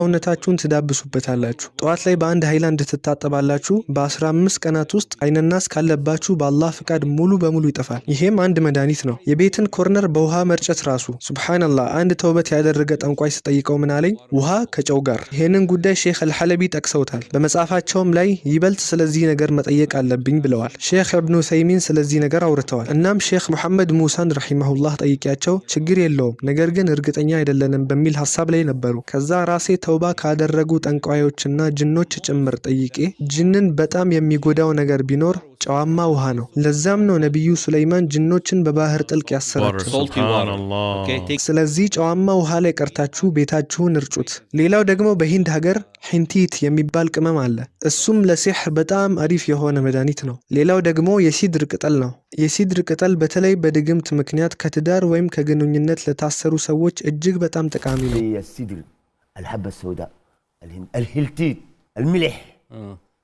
ሰውነታችሁን ትዳብሱበታላችሁ። ጠዋት ላይ በአንድ ሃይላንድ ትታጠባላችሁ። በ15 ቀናት ውስጥ አይነናስ ካለባችሁ በአላህ ፍቃድ ሙሉ በሙሉ ይጠፋል። ይሄም አንድ መድኃኒት ነው። የቤትን ኮርነር በውሃ መርጨት ራሱ ሱብሃንአላህ። አንድ ተውበት ያደረገ ጠንቋይ ስጠይቀው ምን አለኝ? ውሃ ከጨው ጋር። ይሄንን ጉዳይ ሼክ አልሐለቢ ጠቅሰውታል። በመጽሐፋቸውም ላይ ይበልጥ ስለዚህ ነገር መጠየቅ አለብኝ ብለዋል። ሼክ ኢብኑ ሰይሚን ስለዚህ ነገር አውርተዋል። እናም ሼክ መሐመድ ሙሳን ረሂመሁላህ ጠይቂያቸው ችግር የለውም ነገር ግን እርግጠኛ አይደለንም በሚል ሐሳብ ላይ ነበሩ። ከዛ ራሴ ተውባ ካደረጉ ጠንቋዮችና ጅኖች ጭምር ጠይቄ ጅንን በጣም የሚጎዳው ነገር ቢኖር ጨዋማ ውሃ ነው። ለዛም ነው ነብዩ ሱለይማን ጅኖችን በባህር ጥልቅ ያሰራቸው። ስለዚህ ጨዋማ ውሃ ላይ ቀርታችሁ ቤታችሁን እርጩት። ሌላው ደግሞ በሂንድ ሀገር ሂንቲት የሚባል ቅመም አለ። እሱም ለሲህር በጣም አሪፍ የሆነ መድኃኒት ነው። ሌላው ደግሞ የሲድር ቅጠል ነው። የሲድር ቅጠል በተለይ በድግምት ምክንያት ከትዳር ወይም ከግንኙነት ለታሰሩ ሰዎች እጅግ በጣም ጠቃሚ ነው። الحبة السوداء الهلتيت الملح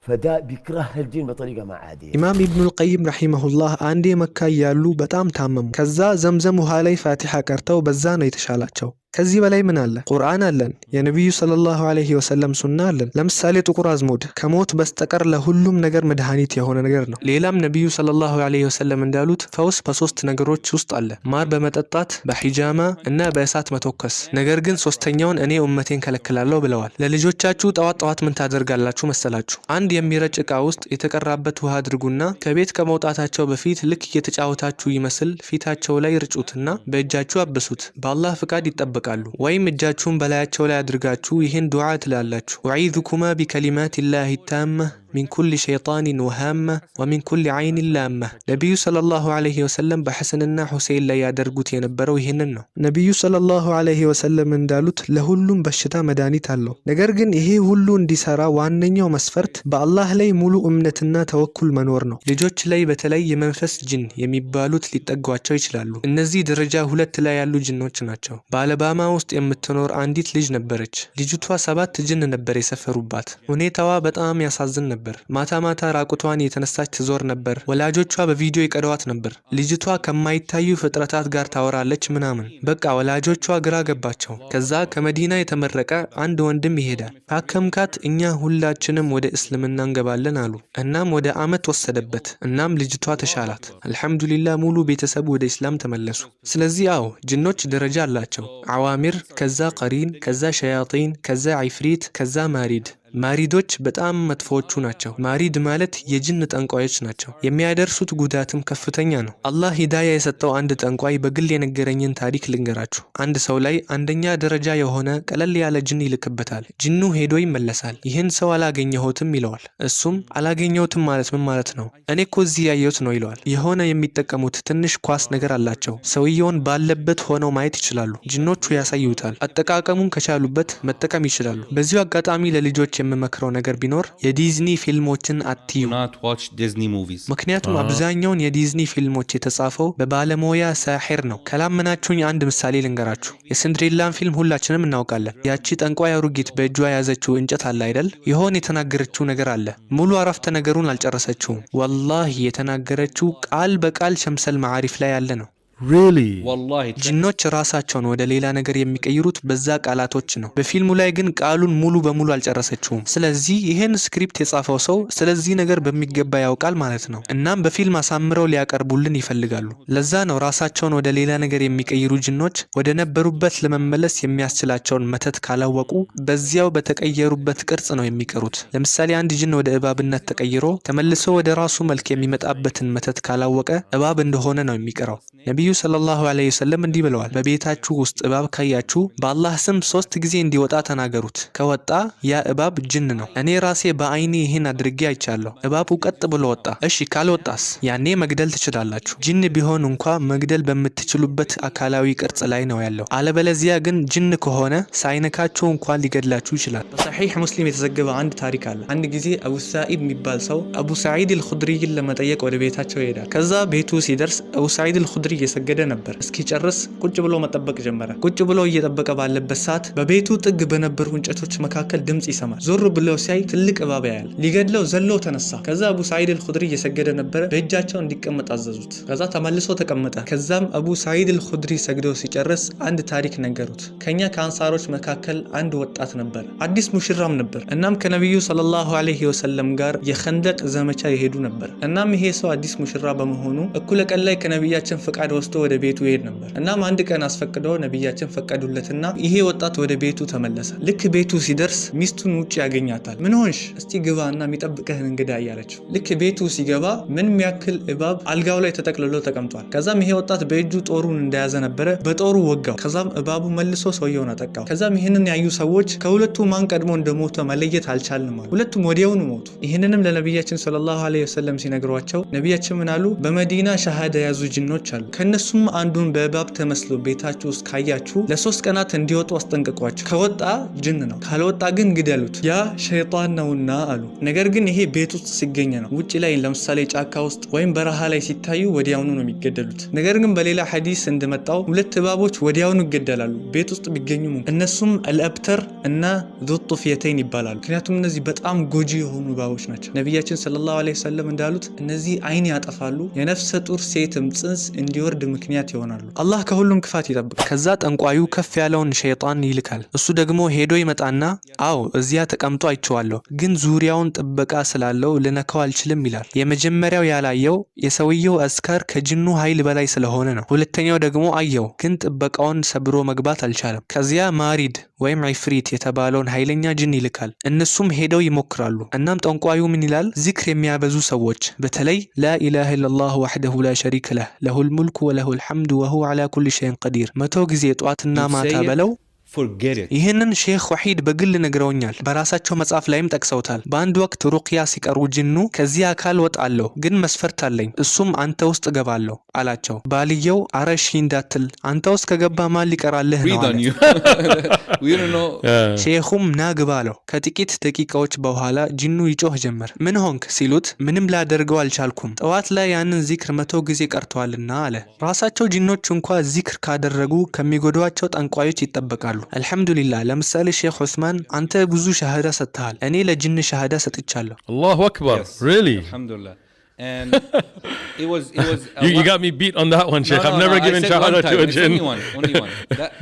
فدا بيكره الجن بطريقة ما عادية. ኢማም ኢብኑል ቀይም ረሂመሁላህ አንዴ መካ ያሉ በጣም ታመሙ። ከዛ ዘምዘም ውሃ ላይ ፋቲሃ ቀርተው በዛ ነው የተሻላቸው። ከዚህ በላይ ምን አለ? ቁርአን አለን። የነብዩ ሰለላሁ ዐለይሂ ወሰለም ሱና አለን። ለምሳሌ ጥቁር አዝሙድ ከሞት በስተቀር ለሁሉም ነገር መድኃኒት የሆነ ነገር ነው። ሌላም ነብዩ ሰለላሁ ዐለይሂ ወሰለም እንዳሉት ፈውስ በሶስት ነገሮች ውስጥ አለ። ማር በመጠጣት በሂጃማ እና በእሳት መተኮስ። ነገር ግን ሶስተኛውን እኔ ኡመቴን ከለክላለሁ ብለዋል። ለልጆቻችሁ ጠዋት ምን ታደርጋላችሁ መሰላችሁ? አንድ የሚረጭ ዕቃ ውስጥ የተቀራበት ውሃ አድርጉና ከቤት ከመውጣታቸው በፊት ልክ እየተጫወታችሁ ይመስል ፊታቸው ላይ ርጩትና በእጃችሁ አብሱት። በአላህ ፍቃድ ይጠበቃል። ወይም እጃችሁን በላያቸው ላይ አድርጋችሁ ይህን ዱዓ ትላላችሁ። ወዒዙኩማ ቢከሊማቲላሂ ታማ ሚን ኩል ሸይጣኒን ወሃማ ወሚን ኩል ዐይኒን ላማ። ነቢዩ ሰለላሁ ዐለይሂ ወሰለም በሐሰንና ሁሴን ላይ ያደርጉት የነበረው ይህንን ነው። ነቢዩ ሰለላሁ ዐለይሂ ወሰለም እንዳሉት ለሁሉም በሽታ መድኃኒት አለው። ነገር ግን ይሄ ሁሉ እንዲሰራ ዋነኛው መስፈርት በአላህ ላይ ሙሉ እምነትና ተወኩል መኖር ነው። ልጆች ላይ በተለይ የመንፈስ ጅን የሚባሉት ሊጠጓቸው ይችላሉ። እነዚህ ደረጃ 2 ላይ ያሉ ጅኖች ናቸው። በአለባማ ውስጥ የምትኖር አንዲት ልጅ ነበረች። ልጅቷ 7 ጅን ነበር የሰፈሩባት። ሁኔታዋ በጣም ያሳዝን ነበር። ማታ ራቁቷን የተነሳች ትዞር ነበር። ወላጆቿ በቪዲዮ ይቀዳዋት ነበር። ልጅቷ ከማይታዩ ፍጥረታት ጋር ታወራለች ምናምን። በቃ ወላጆቿ ግራ ገባቸው። ከዛ ከመዲና የተመረቀ አንድ ወንድም ይሄዳል። አከምካት፣ እኛ ሁላችንም ወደ እስልምና እንገባለን አሉ። እናም ወደ አመት ወሰደበት። እናም ልጅቷ ተሻላት። አልሐምዱሊላህ ሙሉ ቤተሰብ ወደ እስላም ተመለሱ። ስለዚህ ጅኖች ደረጃ አላቸው። አዋሚር፣ ከዛ ቀሪን፣ ከዛ ሸያጢን፣ ከዛ ዒፍሪት፣ ከዛ ማሪድ። ማሪዶች በጣም መጥፎቹ ናቸው። ማሪድ ማለት የጅን ጠንቋዮች ናቸው። የሚያደርሱት ጉዳትም ከፍተኛ ነው። አላህ ሂዳያ የሰጠው አንድ ጠንቋይ በግል የነገረኝን ታሪክ ልንገራችሁ። አንድ ሰው ላይ አንደኛ ደረጃ የሆነ ቀለል ያለ ጅን ይልክበታል። ጅኑ ሄዶ ይመለሳል። ይህን ሰው አላገኘሁትም ይለዋል። እሱም አላገኘሁትም ማለት ምን ማለት ነው? እኔ እኮ እዚህ ያየሁት ነው ይለዋል። የሆነ የሚጠቀሙት ትንሽ ኳስ ነገር አላቸው። ሰውየውን ባለበት ሆነው ማየት ይችላሉ። ጅኖቹ ያሳዩታል። አጠቃቀሙን ከቻሉበት መጠቀም ይችላሉ። በዚሁ አጋጣሚ ለልጆች የምመክረው ነገር ቢኖር የዲዝኒ ፊልሞችን አትዩ። ምክንያቱም አብዛኛውን የዲዝኒ ፊልሞች የተጻፈው በባለሙያ ሳሒር ነው። ካላመናችሁኝ አንድ ምሳሌ ልንገራችሁ። የሲንድሬላን ፊልም ሁላችንም እናውቃለን። ያቺ ጠንቋይ አሩጊት በእጇ ያዘችው እንጨት አለ አይደል? የሆነ የተናገረችው ነገር አለ። ሙሉ አረፍተ ነገሩን አልጨረሰችውም። ወላሂ የተናገረችው ቃል በቃል ሸምሰል መዓሪፍ ላይ ያለ ነው። ጅኖች ራሳቸውን ወደ ሌላ ነገር የሚቀይሩት በዛ ቃላቶች ነው። በፊልሙ ላይ ግን ቃሉን ሙሉ በሙሉ አልጨረሰችውም። ስለዚህ ይህን ስክሪፕት የጻፈው ሰው ስለዚህ ነገር በሚገባ ያውቃል ማለት ነው። እናም በፊልም አሳምረው ሊያቀርቡልን ይፈልጋሉ። ለዛ ነው ራሳቸውን ወደ ሌላ ነገር የሚቀይሩ ጅኖች ወደ ነበሩበት ለመመለስ የሚያስችላቸውን መተት ካላወቁ በዚያው በተቀየሩበት ቅርጽ ነው የሚቀሩት። ለምሳሌ አንድ ጅን ወደ እባብነት ተቀይሮ ተመልሶ ወደ ራሱ መልክ የሚመጣበትን መተት ካላወቀ እባብ እንደሆነ ነው የሚቀረው። ነብዩ ሰለላሁ ዐለይሂ ወሰለም እንዲህ ብለዋል፣ በቤታችሁ ውስጥ እባብ ካያችሁ በአላህ ስም 3 ጊዜ እንዲወጣ ተናገሩት። ከወጣ ያ እባብ ጅን ነው። እኔ ራሴ በአይኔ ይህን አድርጌ አይቻለሁ። እባቡ ቀጥ ብሎ ወጣ። እሺ ካልወጣስ? ያኔ መግደል ትችላላችሁ። ጅን ቢሆን እንኳ መግደል በምትችሉበት አካላዊ ቅርጽ ላይ ነው ያለው። አለበለዚያ ግን ጅን ከሆነ ሳይነካችሁ እንኳን ሊገድላችሁ ይችላል። በሰሒህ ሙስሊም የተዘገበ አንድ ታሪክ አለ። አንድ ጊዜ አቡ ሰዒድ የሚባል ሰው አቡ ሰዒድ አልኹድሪይን ለመጠየቅ ወደ ቤታቸው ይሄዳል። ከዛ ቤቱ ሲደርስ አቡ ሰዒድ አልኹድሪ እየሰገደ ነበር። እስኪጨርስ ቁጭ ብሎ መጠበቅ ጀመረ። ቁጭ ብሎ እየጠበቀ ባለበት ሰዓት በቤቱ ጥግ በነበሩ እንጨቶች መካከል ድምጽ ይሰማል። ዞር ብሎ ሲያይ ትልቅ እባብ ያያል። ሊገድለው ዘሎ ተነሳ። ከዛ አቡ ሰዒድ አልኹድሪ እየሰገደ ነበረ። በእጃቸው እንዲቀመጥ አዘዙት። ከዛ ተመልሶ ተቀመጠ። ከዛም አቡ ሰዒድ አልኹድሪ ሰግዶ ሲጨርስ አንድ ታሪክ ነገሩት። ከኛ ከአንሳሮች መካከል አንድ ወጣት ነበር፣ አዲስ ሙሽራም ነበር። እናም ከነብዩ ሰለላሁ ዐለይሂ ወሰለም ጋር የኸንደቅ ዘመቻ ይሄዱ ነበር። እናም ይሄ ሰው አዲስ ሙሽራ በመሆኑ እኩለ ቀን ላይ ከነብያችን ፍቃድ ወስዶ ወደ ቤቱ ይሄድ ነበር። እናም አንድ ቀን አስፈቅደው ነብያችን ፈቀዱለትና ይሄ ወጣት ወደ ቤቱ ተመለሰ። ልክ ቤቱ ሲደርስ ሚስቱን ውጭ ያገኛታል። ምን ሆንሽ? እስቲ ግባና የሚጠብቅህን እንግዳ እያለችው። ልክ ቤቱ ሲገባ ምንም ያክል እባብ አልጋው ላይ ተጠቅልሎ ተቀምጧል። ከዛም ይሄ ወጣት በእጁ ጦሩን እንደያዘ ነበረ። በጦሩ ወጋው። ከዛም እባቡ መልሶ ሰውየውን አጠቃው። ከዛም ይህንን ያዩ ሰዎች ከሁለቱ ማን ቀድሞ እንደሞተ መለየት አልቻልንም አሉ። ሁለቱም ወዲያውኑ ሞቱ። ይህንንም ለነብያችን ሰለላሁ ዐለይሂ ወሰለም ሲነግሯቸው ነብያችን ምን አሉ? በመዲና ሻሃዳ ያዙ ጅኖች አሉ። ከነሱም አንዱን በእባብ ተመስሎ ቤታችሁ ውስጥ ካያችሁ ለ3 ቀናት እንዲወጡ አስጠንቅቋቸው። ከወጣ ጅን ነው፣ ካልወጣ ግን ግደሉት፣ ያ ሸይጣን ነውና አሉ። ነገር ግን ይሄ ቤት ውስጥ ሲገኝ ነው። ውጪ ላይ ለምሳሌ ጫካ ውስጥ ወይም በረሃ ላይ ሲታዩ ወዲያውኑ ነው የሚገደሉት። ነገር ግን በሌላ ሐዲስ እንደመጣው ሁለት እባቦች ወዲያውኑ ይገደላሉ ቤት ውስጥ ቢገኙ። እነሱም አልአብተር እና ዙጡፍየተይን ይባላሉ። ምክንያቱም እነዚህ በጣም ጎጂ የሆኑ እባቦች ናቸው። ነብያችን ሰለላሁ ዐለይሂ ወሰለም እንዳሉት እነዚህ አይን ያጠፋሉ፣ የነፍሰ ጡር ሴትም ጽንስ እንዲወርድ ምክንያት ይሆናሉ። አላህ ከሁሉም ክፋት ይጠብቅ። ከዛ ጠንቋዩ ከፍ ያለውን ሸይጣን ይልካል። እሱ ደግሞ ሄዶ ይመጣና አዎ እዚያ ተቀምጦ አይቼዋለሁ፣ ግን ዙሪያውን ጥበቃ ስላለው ልነካው አልችልም ይላል። የመጀመሪያው ያላየው የሰውየው አስካር ከጅኑ ኃይል በላይ ስለሆነ ነው። ሁለተኛው ደግሞ አየው፣ ግን ጥበቃውን ሰብሮ መግባት አልቻለም። ከዚያ ማሪድ ወይም ዒፍሪት የተባለውን ኃይለኛ ጅን ይልካል። እነሱም ሄደው ይሞክራሉ። እናም ጠንቋዩ ምን ይላል? ዚክር የሚያበዙ ሰዎች በተለይ ላኢላሃ ኢለላህ ወህደሁ ላ ሸሪከ ለህ ለሁል ሙልኩ ወለሁል ሐምዱ ወሁወ ዐላ ኩሊ ሸይኢን ቀዲር 100 ጊዜ ጧትና ማታ በለው። ይህንን ሼክ ወሒድ በግል ነግረውኛል። በራሳቸው መጽሐፍ ላይም ጠቅሰውታል። በአንድ ወቅት ሩቅያ ሲቀሩ ጅኑ ከዚህ አካል ወጣለሁ፣ ግን መስፈርት አለኝ፣ እሱም አንተ ውስጥ ገባለሁ አላቸው። ባልየው አረሺ እንዳትል አንተ ውስጥ ከገባ ማን ሊቀራልህ ነው አለ። ሼኹም ና ግባ አለው። ከጥቂት ደቂቃዎች በኋላ ጅኑ ይጮህ ጀመር። ምን ሆንክ ሲሉት ምንም ላደርገው አልቻልኩም፣ ጠዋት ላይ ያንን ዚክር 100 ጊዜ ቀርተዋልና አለ። ራሳቸው ጅኖች እንኳ ዚክር ካደረጉ ከሚጎዷቸው ጠንቋዮች ይጠበቃሉ። አልሐምዱሊላህ። ለምሳሌ ሼክ ዑስማን አንተ ብዙ ሻሃዳ ሰጥተሃል፣ እኔ ለጅን ሻሃዳ ሰጥቻለሁ። አላሁ አክበር። Really? Alhamdulillah. And it was you got me beat on that one, Sheikh. I've never given shahada to a jinn. Only one.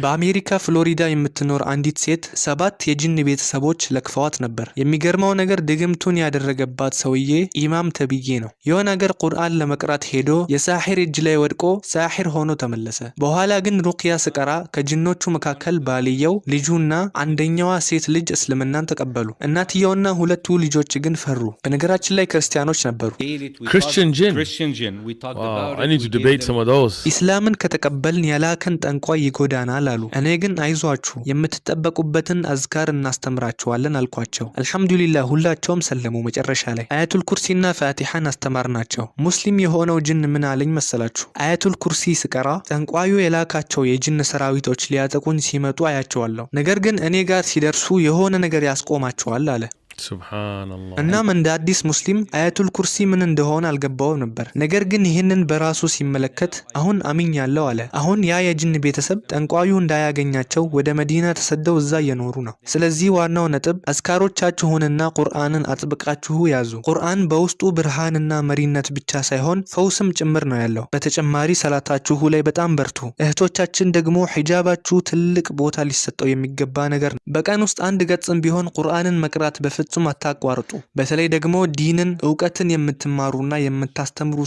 በአሜሪካ ፍሎሪዳ የምትኖር አንዲት ሴት 7 የጅን ቤተሰቦች ለክፈዋት ነበር። የሚገርመው ነገር ድግምቱን ያደረገባት ሰውዬ ኢማም ተብዬ ነው። የሆነ ነገር ቁርአን ለመቅራት ሄዶ የሳሒር እጅ ላይ ወድቆ ሳሒር ሆኖ ተመለሰ። በኋላ ግን ሩቅያ ስቀራ ከጅኖቹ መካከል ባልየው፣ ልጁና አንደኛዋ ሴት ልጅ እስልምናን ተቀበሉ። እናትየውና ሁለቱ ልጆች ግን ፈሩ። በነገራችን ላይ ክርስቲያኖች ነበሩ። Christian jinn. We talked Wow, about I need to debate some of those. ኢስላምን ከተቀበልን ያላከን ጠንቋይ ይጎዳናል አሉ። እኔ ግን አይዟችሁ የምትጠበቁበትን አዝካር እናስተምራችኋለን አልኳቸው። አልሐምዱሊላህ ሁላቸውም ሰለሙ። መጨረሻ ላይ አያቱል ኩርሲና ፋቲሐን አስተማርናቸው። ሙስሊም የሆነው ጅን ምን አለኝ መሰላችሁ? አያቱል ኩርሲ ስቀራ ጠንቋዩ የላካቸው የጅን ሰራዊቶች ሊያጠቁኝ ሲመጡ አያቸዋለሁ። ነገር ግን እኔ ጋር ሲደርሱ የሆነ ነገር ያስቆማቸዋል አለ። ሱብሃንአላህ። እናም እንደ አዲስ ሙስሊም አያቱል ኩርሲ ምን እንደሆነ አልገባውም ነበር። ነገር ግን ይህንን በራሱ ሲመለከት አሁን አምኛለሁ አለ። አሁን ያ የጅን ቤተሰብ ጠንቋዩ እንዳያገኛቸው ወደ መዲና ተሰደው እዛ እየኖሩ ነው። ስለዚህ ዋናው ነጥብ አዝካሮቻችሁንና ቁርአንን አጥብቃችሁ ያዙ። ቁርአን በውስጡ ብርሃንና መሪነት ብቻ ሳይሆን ፈውስም ጭምር ነው ያለው። በተጨማሪ ሰላታችሁ ላይ በጣም በርቱ። እህቶቻችን ደግሞ ሒጃባችሁ ትልቅ ቦታ ሊሰጠው የሚገባ ነገር ነው። በቀን ውስጥ አንድ ገጽም ቢሆን ቁርአንን መቅራት በፍጹም አታቋርጡ። በተለይ ደግሞ ዲንን እውቀትን የምትማሩና የምታስተምሩ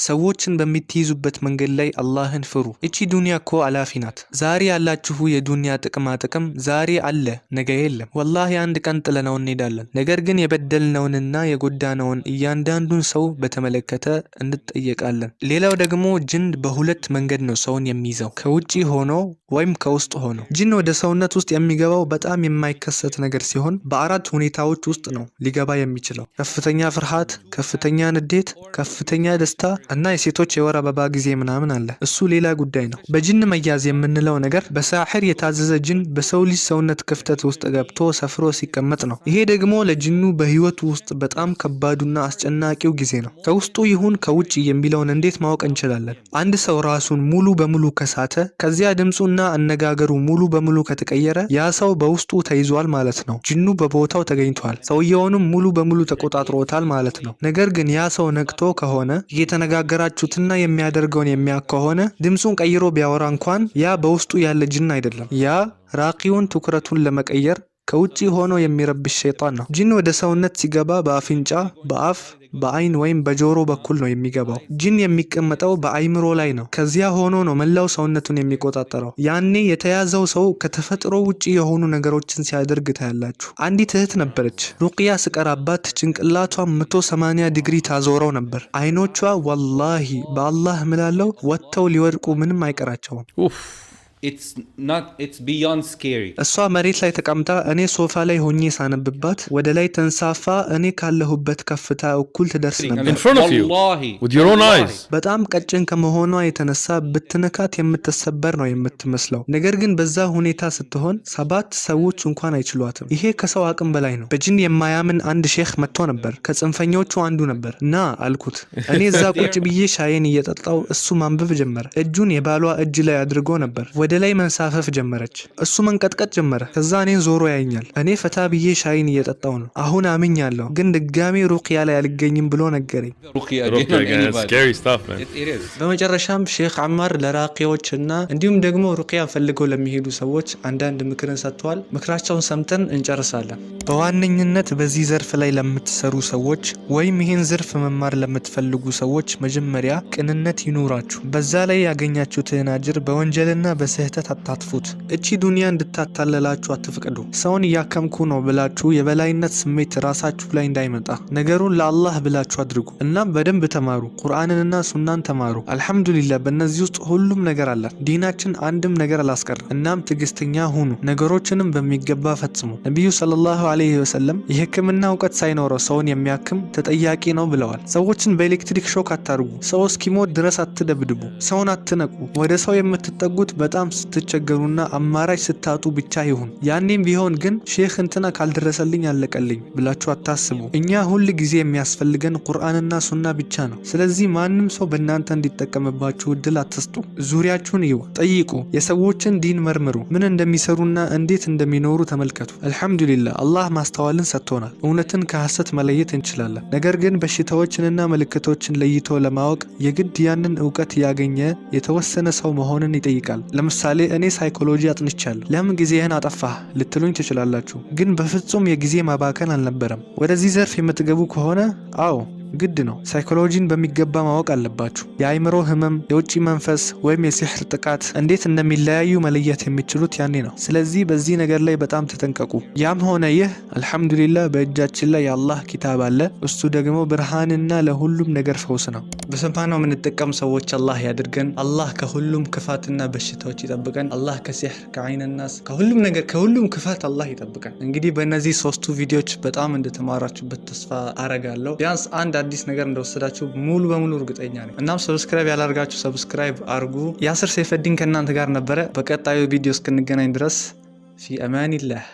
ሰዎችን በሚትይዙበት መንገድ ላይ አላህን ፍሩ። እቺ ዱንያ እኮ አላፊ ናት። ዛሬ ያላችሁ የዱንያ ጥቅማ ጥቅም ዛሬ አለ፣ ነገ የለም። ወላሂ አንድ ቀን ጥለነው እንሄዳለን። ነገር ግን የበደልነውንና የጎዳነውን እያንዳንዱን ሰው በተመለከተ እንጠየቃለን። ሌላው ደግሞ ጅን በሁለት መንገድ ነው ሰውን የሚይዘው። ከውጪ ሆኖ ወይም ከውስጥ ሆኖ። ጂን ወደ ሰውነት ውስጥ የሚገባው በጣም የማይከሰት ነገር ሲሆን በአራት ሁኔታዎች ውስጥ ነው ሊገባ የሚችለው። ከፍተኛ ፍርሃት፣ ከፍተኛ ንዴት፣ ከፍተኛ ደስታ እና የሴቶች የወር አበባ ጊዜ ምናምን አለ። እሱ ሌላ ጉዳይ ነው። በጂን መያዝ የምንለው ነገር በሳሕር የታዘዘ ጂን በሰው ልጅ ሰውነት ክፍተት ውስጥ ገብቶ ሰፍሮ ሲቀመጥ ነው። ይሄ ደግሞ ለጂኑ በህይወቱ ውስጥ በጣም ከባዱና አስጨናቂው ጊዜ ነው። ከውስጡ ይሁን ከውጭ የሚለውን እንዴት ማወቅ እንችላለን? አንድ ሰው ራሱን ሙሉ በሙሉ ከሳተ፣ ከዚያ ድምፁና አነጋገሩ ሙሉ በሙሉ ከተቀየረ ያ ሰው በውስጡ ተይዟል ማለት ነው። ጂኑ በቦታው ተገኝቷል፣ ሰውየውንም ሙሉ በሙሉ ተቆጣጥሮታል ማለት ነው። ነገር ግን ያ ሰው ነቅቶ ከሆነ እየተነጋገራችሁትና የሚያደርገውን የሚያውቅ ከሆነ ድምፁን ቀይሮ ቢያወራ እንኳን ያ በውስጡ ያለ ጂን አይደለም። ያ ራቂውን ትኩረቱን ለመቀየር ከውጪ ሆኖ የሚረብሽ ሸይጣን ነው። ጂን ወደ ሰውነት ሲገባ በአፍንጫ፣ በአፍ፣ በአይን ወይም በጆሮ በኩል ነው የሚገባው። ጂን የሚቀመጠው በአይምሮ ላይ ነው። ከዚያ ሆኖ ነው መላው ሰውነቱን የሚቆጣጠረው። ያኔ የተያዘው ሰው ከተፈጥሮ ውጪ የሆኑ ነገሮችን ሲያደርግ ታያላችሁ። አንዲት እህት ነበረች። ሩቅያ ስቀራባት ጭንቅላቷን 180 ዲግሪ ታዞረው ነበር። አይኖቿ ወላሂ በአላህ ምላለው ወጥተው ሊወድቁ ምንም አይቀራቸውም። It's beyond scary. እሷ መሬት ላይ ተቀምጣ እኔ ሶፋ ላይ ሆኜ ሳነብባት ወደ ላይ ተንሳፋ እኔ ካለሁበት ከፍታ እኩል ትደርስ ነበር። In front of you, with your own eyes. በጣም ቀጭን ከመሆኗ የተነሳ ብትነካት የምትሰበር ነው የምትመስለው። ነገር ግን በዛ ሁኔታ ስትሆን 7 ሰዎች እንኳን አይችሏትም። ይሄ ከሰው አቅም በላይ ነው። በጂን የማያምን አንድ ሼክ መጥቶ ነበር። ከጽንፈኞቹ አንዱ ነበር። ና አልኩት። እኔ እዛ ቁጭ ብዬ ሻይን እየጠጣው እሱ ማንበብ ጀመረ። እጁን የባሏ እጅ ላይ አድርጎ ነበር። ወደ ላይ መንሳፈፍ ጀመረች። እሱ መንቀጥቀጥ ጀመረ። ከዛ እኔን ዞሮ ያየኛል። እኔ ፈታ ብዬ ሻይን እየጠጣው ነው። አሁን አምኛለሁ፣ ግን ድጋሚ ሩቅያ ላይ አልገኝም ብሎ ነገረኝ። Scary stuff, man. It is. በመጨረሻም ሼክ አማር ለራቂዎችና እንዲሁም ደግሞ ሩቅያ ፈልገው ለሚሄዱ ሰዎች አንዳንድ ምክርን ሰጥተዋል። ምክራቸውን ሰምተን እንጨርሳለን። በዋነኝነት በዚህ ዘርፍ ላይ ለምትሰሩ ሰዎች ወይም ይህን ዘርፍ መማር ለምትፈልጉ ሰዎች መጀመሪያ ቅንነት ይኑራችሁ። በዛ ላይ ያገኛችሁትን አጅር በወንጀልና በስህተት አታጥፉት። እቺ ዱንያ እንድታታለላችሁ አትፍቀዱ። ሰውን እያከምኩ ነው ብላችሁ የበላይነት ስሜት ራሳችሁ ላይ እንዳይመጣ ነገሩን ለአላህ ብላችሁ አድርጉ። እናም በደንብ ተማሩ። ቁርአንንና ሱናን ተማሩ። አልሐምዱሊላህ በእነዚህ ውስጥ ሁሉም ነገር አለ። ዲናችን አንድም ነገር አላስቀርም። እናም ትዕግስተኛ ሁኑ፣ ነገሮችንም በሚገባ ፈጽሙ። ነቢዩ ሰለላሁ ዐለይሂ ወሰለም የህክምና እውቀት ሳይኖረው ሰውን የሚያክም ተጠያቂ ነው ብለዋል። ሰዎችን በኤሌክትሪክ ሾክ አታርጉ። ሰው እስኪሞት ድረስ አትደብድቡ። ሰውን አትነቁ። ወደ ሰው የምትጠጉት በጣም ስትቸገሩና አማራጭ ስታጡ ብቻ ይሁን። ያኔም ቢሆን ግን ሼክ እንትና ካልደረሰልኝ አለቀልኝ ብላችሁ አታስቡ። እኛ ሁል ጊዜ የሚያስፈልገን ቁርአንና ሱና ብቻ ነው። ስለዚህ ማንም ሰው በእናንተ እንዲጠቀምባችሁ እድል አትስጡ። ዙሪያችሁን እዩ፣ ጠይቁ፣ የሰዎችን ዲን መርምሩ፣ ምን እንደሚሰሩና እንዴት እንደሚኖሩ ተመልከቱ። አልሐምዱሊላህ አላህ ማስተዋልን ሰጥቶናል። እውነትን ከሐሰት መለየት እንችላለን። ነገር ግን በሽታዎችንና ምልክቶችን ለይቶ ለማወቅ የግድ ያንን እውቀት ያገኘ የተወሰነ ሰው መሆንን ይጠይቃል። ለምሳሌ እኔ ሳይኮሎጂ አጥንቻለሁ። ለምን ጊዜህን አጠፋህ ልትሉኝ ትችላላችሁ። ግን በፍጹም የጊዜ ማባከን አልነበረም። ወደዚህ ዘርፍ የምትገቡ ከሆነ አዎ ግድ ነው። ሳይኮሎጂን በሚገባ ማወቅ አለባችሁ። የአይምሮ ህመም፣ የውጭ መንፈስ ወይም የሲህር ጥቃት እንዴት እንደሚለያዩ መለየት የሚችሉት ያኔ ነው። ስለዚህ በዚህ ነገር ላይ በጣም ተጠንቀቁ። ያም ሆነ ይህ አልሐምዱሊላህ በእጃችን ላይ የአላህ ኪታብ አለ። እሱ ደግሞ ብርሃንና ለሁሉም ነገር ፈውስ ነው። በሰማነው የምንጠቀም ሰዎች አላህ ያድርገን። አላህ ከሁሉም ክፋትና በሽታዎች ይጠብቀን። አላህ ከሲህር፣ ከአይንናስ፣ ከሁሉም ነገር ከሁሉም ክፋት አላህ ይጠብቀን። እንግዲህ በእነዚህ 3 ቪዲዮዎች በጣም እንደተማራችሁበት ተስፋ አረጋለሁ። ቢያንስ አንድ አዲስ ነገር እንደወሰዳችሁ ሙሉ በሙሉ እርግጠኛ ነኝ። እናም ሰብስክራይብ ያላርጋችሁ ሰብስክራይብ አርጉ። ያስር ሰይፈዲን ከእናንተ ጋር ነበረ። በቀጣዩ ቪዲዮ እስክንገናኝ ድረስ ፊ አማኒላህ